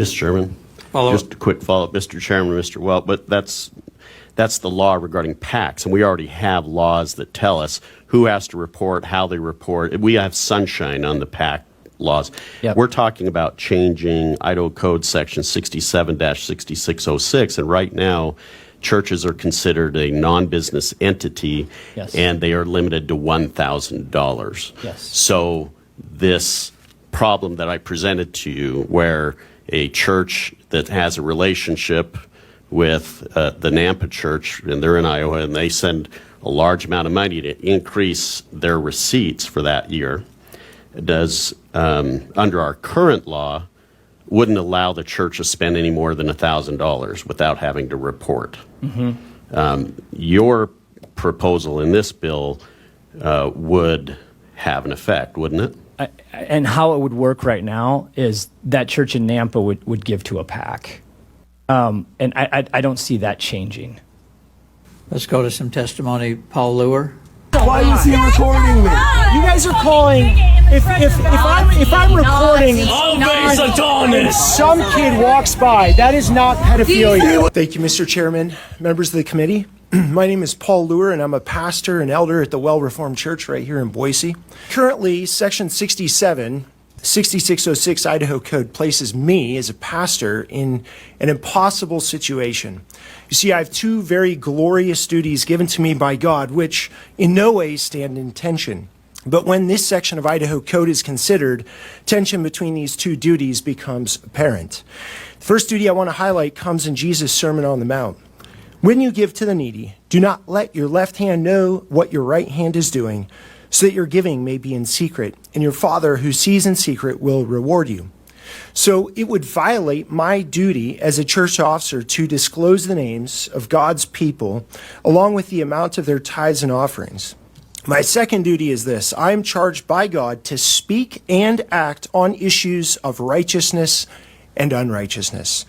Mr. Chairman, Follow just a quick follow-up, Mr. Chairman, Mr. Welp, but that's the law regarding PACs, and we already have laws that tell us who has to report, how they report. We have sunshine on the PAC laws. Yep. We're talking about changing Idaho Code Section 67-6606, and right now, churches are considered a non-business entity, Yes. and they are limited to $1,000. Yes. So this problem that I presented to you, where a church that has a relationship with the Nampa Church, and they're in Iowa, and they send a large amount of money to increase their receipts for that year, does, under our current law, wouldn't allow the church to spend any more than $1,000 without having to report. Your proposal in this bill would have an effect, wouldn't it? And how it would work right now is that church in Nampa would give to a PAC. And I don't see that changing. Let's go to some testimony. Paul Luer. Why is he recording me? You guys are calling. If I'm recording and some kid walks by, that is not pedophilia. Thank you, Mr. Chairman, members of the committee. My name is Paul Luer, and I'm a pastor and elder at the Well Reformed Church right here in Boise. Currently, Section 6606 Idaho Code places me as a pastor in an impossible situation. You see, I have two very glorious duties given to me by God, which in no way stand in tension. But when this section of Idaho Code is considered, tension between these two duties becomes apparent. The first duty I want to highlight comes in Jesus' Sermon on the Mount. When you give to the needy, do not let your left hand know what your right hand is doing, so that your giving may be in secret, and your Father who sees in secret will reward you. So it would violate my duty as a church officer to disclose the names of God's people, along with the amount of their tithes and offerings. My second duty is this: I am charged by God to speak and act on issues of righteousness and unrighteousness.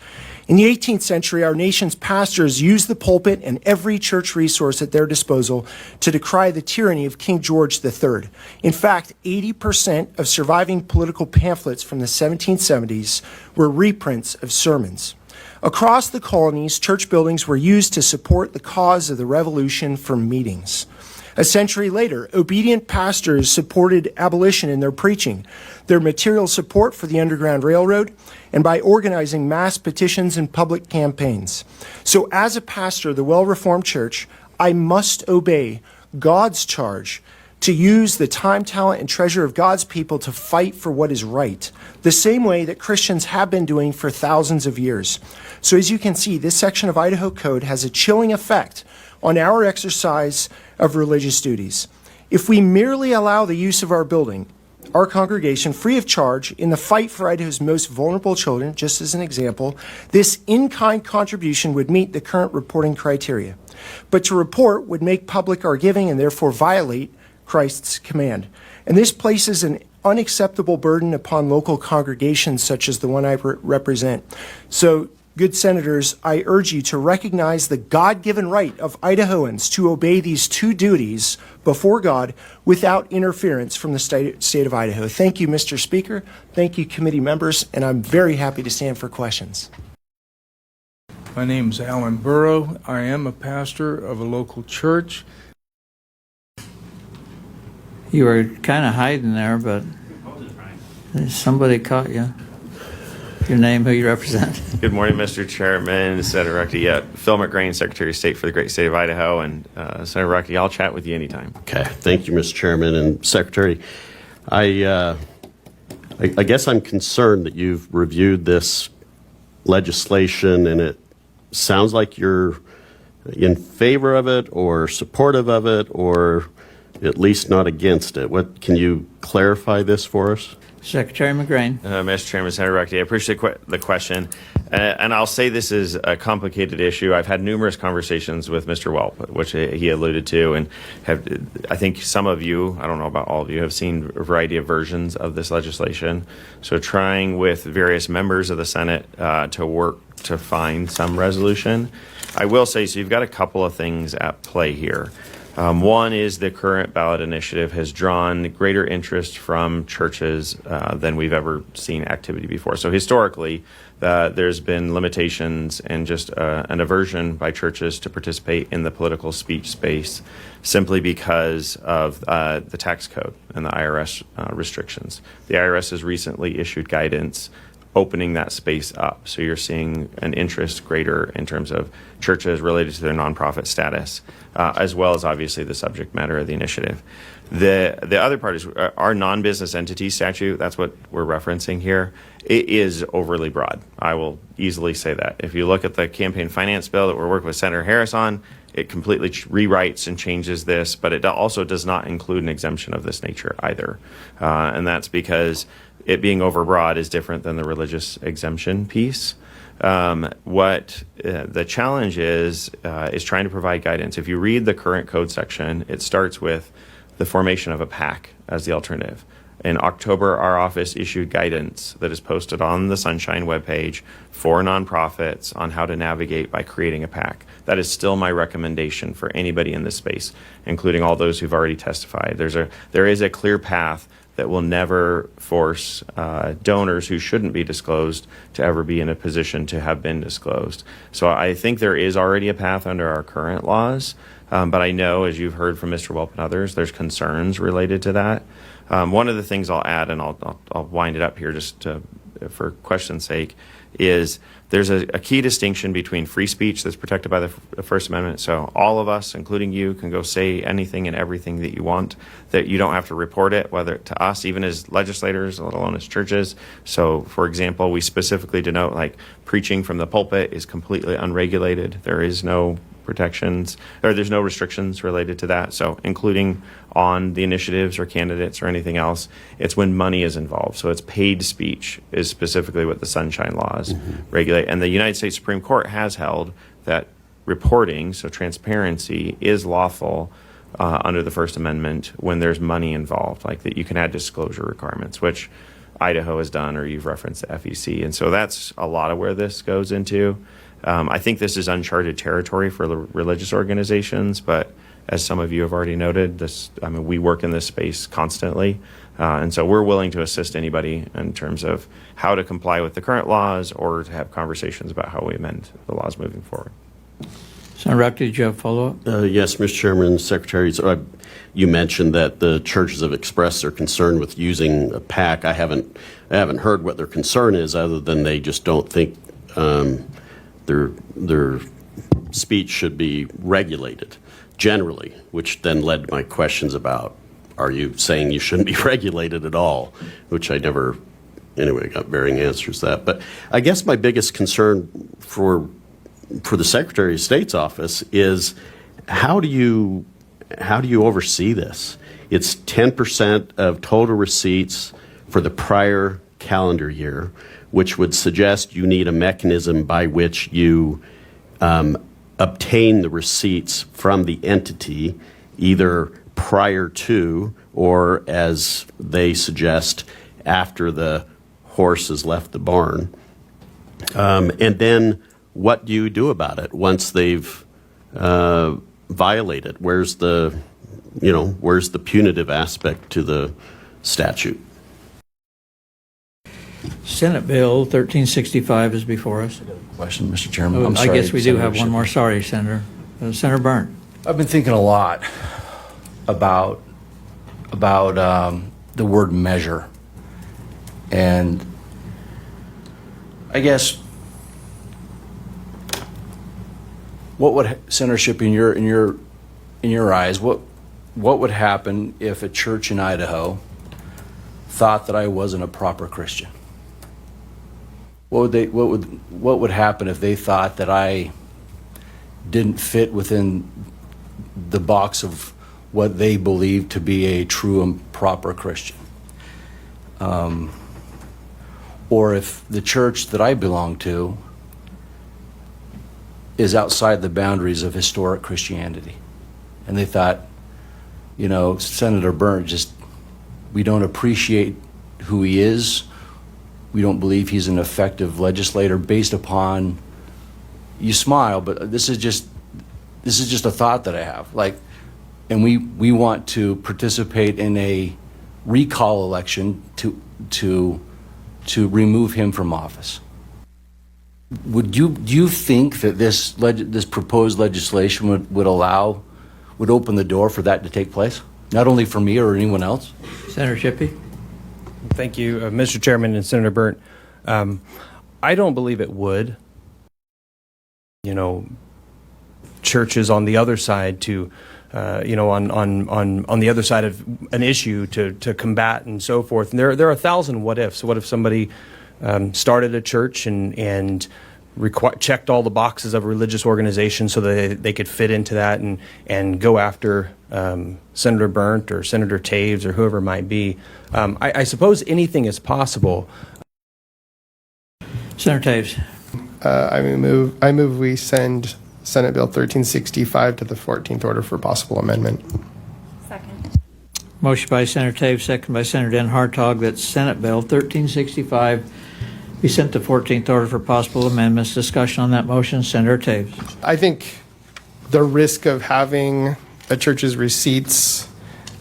In the 18th century, our nation's pastors used the pulpit and every church resource at their disposal to decry the tyranny of King George III. In fact, 80% of surviving political pamphlets from the 1770s were reprints of sermons. Across the colonies, church buildings were used to support the cause of the Revolution from meetings. A century later, obedient pastors supported abolition in their preaching, their material support for the Underground Railroad, and by organizing mass petitions and public campaigns. So as a pastor of the Well Reformed Church, I must obey God's charge to use the time, talent, and treasure of God's people to fight for what is right, the same way that Christians have been doing for thousands of years. So as you can see, this section of Idaho Code has a chilling effect on our exercise of religious duties. If we merely allow the use of our building, our congregation, free of charge in the fight for Idaho's most vulnerable children, just as an example, this in-kind contribution would meet the current reporting criteria. But to report would make public our giving and therefore violate Christ's command. And this places an unacceptable burden upon local congregations such as the one I represent. So, good senators, I urge you to recognize the God-given right of Idahoans to obey these two duties before God without interference from the state of Idaho. Thank you, Mr. Speaker. Thank you, committee members, and I'm very happy to stand for questions. My name is Alan Burrow. I am a pastor of a local church. You were kind of hiding there, but somebody caught you. Your name, who you represent. Good morning, Mr. Chairman, Senator Ruckey. Phil McGrain, Secretary of State for the great state of Idaho. And Senator Ruckey, I'll chat with you anytime. Okay. Thank you, Mr. Chairman and Secretary. I guess I'm concerned that you've reviewed this legislation and it sounds like you're in favor of it or supportive of it or at least not against it. Can you clarify this for us? Secretary McGrain. Mr. Chairman, Senator Ruckey, I appreciate the question. And I'll say this is a complicated issue. I've had numerous conversations with Mr. Welp, which he alluded to, and I think some of you, I don't know about all of you, have seen a variety of versions of this legislation. So trying with various members of the Senate to work to find some resolution. I will say, so you've got a couple of things at play here. One is the current ballot initiative has drawn greater interest from churches than we've ever seen activity before. So historically, there's been limitations and just an aversion by churches to participate in the political speech space simply because of the tax code and the IRS restrictions. The IRS has recently issued guidance opening that space up. So you're seeing an interest greater in terms of churches related to their nonprofit status, as well as obviously the subject matter of the initiative. The other part is our non-business entity statute. That's what we're referencing here. It is overly broad. I will easily say that. If you look at the campaign finance bill that we're working with Senator Harris on, it completely rewrites and changes this, but it also does not include an exemption of this nature either. And that's because it being overbroad is different than the religious exemption piece. What the challenge is trying to provide guidance. If you read the current code section, it starts with the formation of a PAC as the alternative. In October, our office issued guidance that is posted on the Sunshine webpage for nonprofits on how to navigate by creating a PAC. That is still my recommendation for anybody in this space, including all those who've already testified. There is a clear path that will never force donors who shouldn't be disclosed to ever be in a position to have been disclosed. So I think there is already a path under our current laws, but I know, as you've heard from Mr. Welp and others, there's concerns related to that. One of the things I'll add, and I'll wind it up here just for question's sake, is there's a key distinction between free speech that's protected by the First Amendment. So all of us, including you, can go say anything and everything that you want, that you don't have to report it, whether to us, even as legislators, let alone as churches. So, for example, we specifically denote like preaching from the pulpit is completely unregulated. There is no protections, or there's no restrictions related to that. So including on the initiatives or candidates or anything else, it's when money is involved. So it's paid speech is specifically what the Sunshine Laws regulate. And the United States Supreme Court has held that reporting, so transparency, is lawful under the First Amendment when there's money involved, like that you can add disclosure requirements, which Idaho has done, or you've referenced the FEC. And so that's a lot of where this goes into. I think this is uncharted territory for the religious organizations, but as some of you have already noted, we work in this space constantly, and so we're willing to assist anybody in terms of how to comply with the current laws or to have conversations about how we amend the laws moving forward. Senator Ruck, did you have a follow-up? Yes, Mr. Chairman, Secretary. So you mentioned that the churches have expressed their concern with using a PAC. I haven't heard what their concern is, other than they just don't think their speech should be regulated generally, which then led to my questions about, are you saying you shouldn't be regulated at all, which I never, anyway, got varying answers to that. But I guess my biggest concern for the Secretary of State's office is how do you oversee this? It's 10% of total receipts for the prior calendar year, which would suggest you need a mechanism by which you obtain the receipts from the entity, either prior to or, as they suggest, after the horse has left the barn. And then what do you do about it once they've violated? Where's the punitive aspect to the statute? Senate Bill 1365 is before us. Question, Mr. Chairman. Oh, I'm sorry, I guess we do Senator have one more. Sorry, Senator. Senator Byrne. I've been thinking a lot about the word measure, and I guess what would, Senator Shippey, in your eyes, what would happen if a church in Idaho thought that I wasn't a proper Christian? What would happen if they thought that I didn't fit within the box of what they believe to be a true and proper Christian? Or if the church that I belong to is outside the boundaries of historic Christianity, and they thought, Senator Byrne, we don't appreciate who he is. We don't believe he's an effective legislator based upon, you smile, but this is just a thought that I have. Like, and we want to participate in a recall election to remove him from office. Do you think that this proposed legislation would open the door for that to take place? Not only for me or anyone else? Senator Shippey? Thank you, Mr. Chairman and Senator Burnt. I don't believe it would. You know, churches on the other side to, on the other side of an issue to combat and so forth. And there are 1,000 what ifs. What if somebody started a church and checked all the boxes of a religious organization so that they could fit into that and go after Senator Burnt or Senator Taves or whoever it might be. I suppose anything is possible. Senator Taves? I move we send Senate Bill 1365 to the 14th order for possible amendment. Second. Motion by Senator Taves, second by Senator Den Hartog, that Senate Bill 1365 be sent to 14th order for possible amendments. Discussion on that motion. Senator Taves. I think the risk of having a church's receipts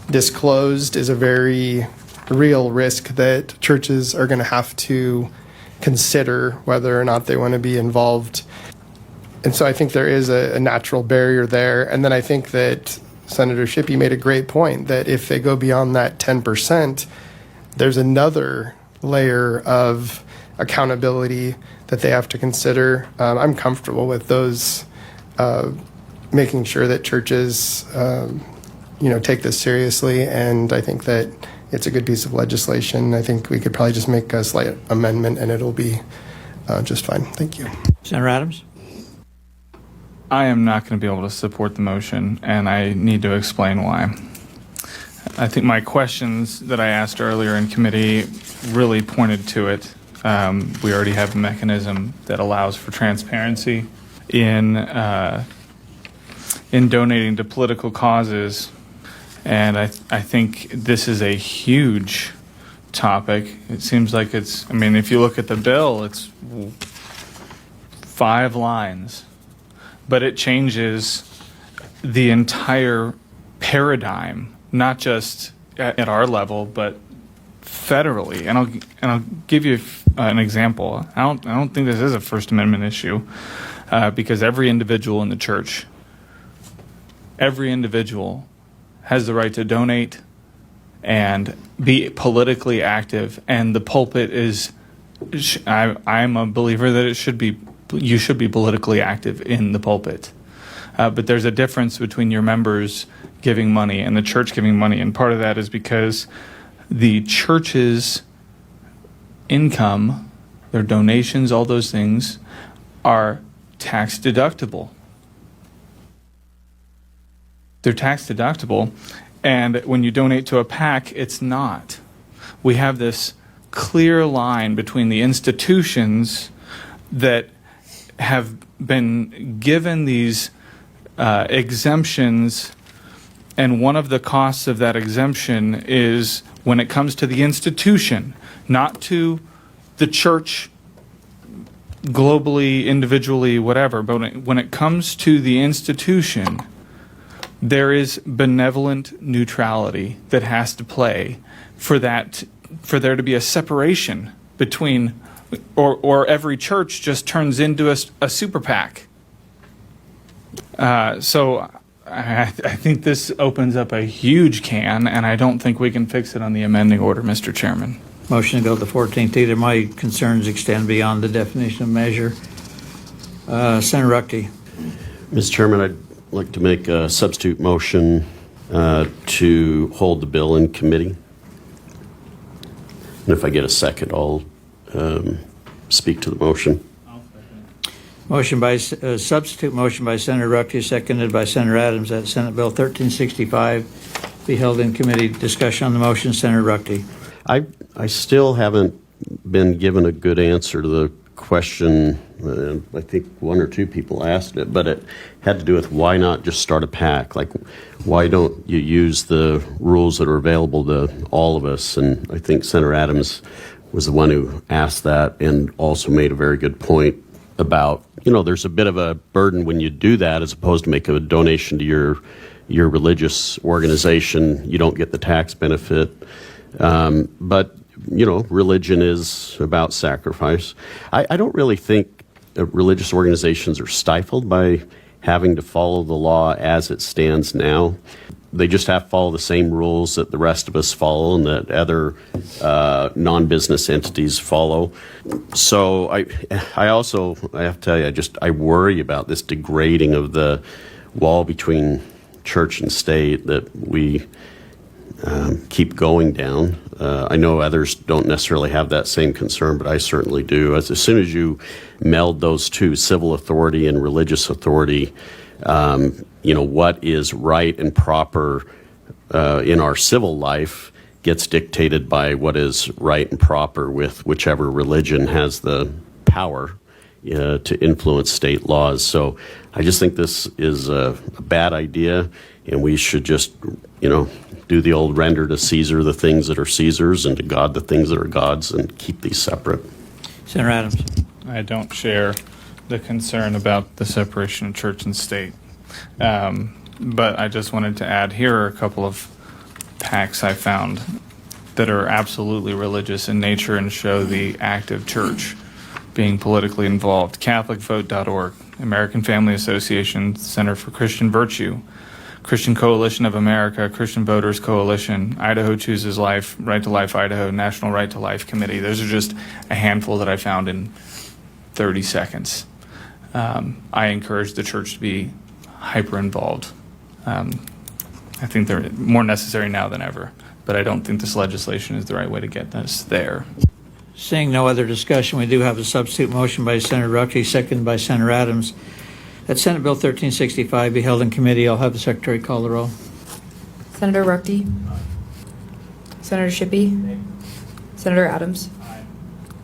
disclosed is a very real risk that churches are going to have to consider whether or not they want to be involved. And so I think there is a natural barrier there. And then I think that Senator Shippey made a great point that if they go beyond that 10%, there's another layer of accountability that they have to consider. I'm comfortable with those, making sure that churches, take this seriously. And I think that it's a good piece of legislation. I think we could probably just make a slight amendment and it'll be just fine. Thank you. Senator Adams? I am not going to be able to support the motion, and I need to explain why. I think my questions that I asked earlier in committee really pointed to it. We already have a mechanism that allows for transparency in donating to political causes, and I think this is a huge topic. It seems like if you look at the bill, it's 5 lines. But it changes the entire paradigm, not just at our level, but federally. And I'll give you an example. I don't think this is a First Amendment issue, because every individual in the church, every individual has the right to donate and be politically active. And the pulpit is, I'm a believer that you should be politically active in the pulpit. But there's a difference between your members giving money and the church giving money. And part of that is because the church's income, their donations, all those things, are tax deductible. They're tax deductible. And when you donate to a PAC, it's not. We have this clear line between the institutions that have been given these exemptions, and one of the costs of that exemption is when it comes to the institution, not to the church globally, individually, whatever, but when it comes to the institution, there is benevolent neutrality that has to play for there to be a separation between, or every church just turns into a super PAC. So I think this opens up a huge can, and I don't think we can fix it on the amending order, Mr. Chairman. Motion to go to the 14th either. My concerns extend beyond the definition of measure. Senator Ruckte. Mr. Chairman, I'd like to make a substitute motion to hold the bill in committee. And if I get a second, I'll speak to the motion. Motion by substitute motion by Senator Ruckte, seconded by Senator Adams, that Senate Bill 1365 be held in committee. Discussion on the motion. Senator Ruckte. I still haven't been given a good answer to the question. I think one or two people asked it, but it had to do with why not just start a PAC? Like, why don't you use the rules that are available to all of us? And I think Senator Adams was the one who asked that, and also made a very good point about, there's a bit of a burden when you do that, as opposed to make a donation to your your religious organization, you don't get the tax benefit. But, religion is about sacrifice. I don't really think religious organizations are stifled by having to follow the law as it stands now. They just have to follow the same rules that the rest of us follow and that other non-business entities follow. So I have to tell you, I worry about this degrading of the wall between church and state that we keep going down. I know others don't necessarily have that same concern, but I certainly do. As soon as you meld those two, civil authority and religious authority, what is right and proper in our civil life gets dictated by what is right and proper with whichever religion has the power to influence state laws. So I just think this is a bad idea, and we should just, do the old render to Caesar the things that are Caesar's and to God the things that are God's, and keep these separate. Senator Adams. I don't share the concern about the separation of church and state. But I just wanted to add, here are a couple of PACs I found that are absolutely religious in nature and show the active church being politically involved. CatholicVote.org, American Family Association, Center for Christian Virtue, Christian Coalition of America, Christian Voters Coalition, Idaho Chooses Life, Right to Life Idaho, National Right to Life Committee. Those are just a handful that I found in 30 seconds. I encourage the church to be hyper involved. I think they're more necessary now than ever, but I don't think this legislation is the right way to get us there. Seeing no other discussion, we do have a substitute motion by Senator Rucky, seconded by Senator Adams, that Senate Bill 1365 be held in committee. I'll have the Secretary call the roll. Senator Rucky. Senator Shippey. Senator Adams.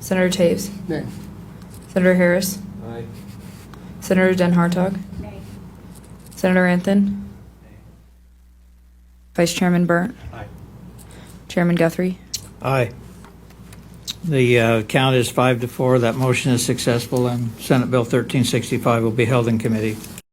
Senator Taves. Nay. Senator Harris. Senator Den Hartog. Senator Anthon. Vice Chairman Burnt. Chairman Guthrie. Aye. The count is 5-4. That motion is successful, and Senate Bill 1365 will be held in committee.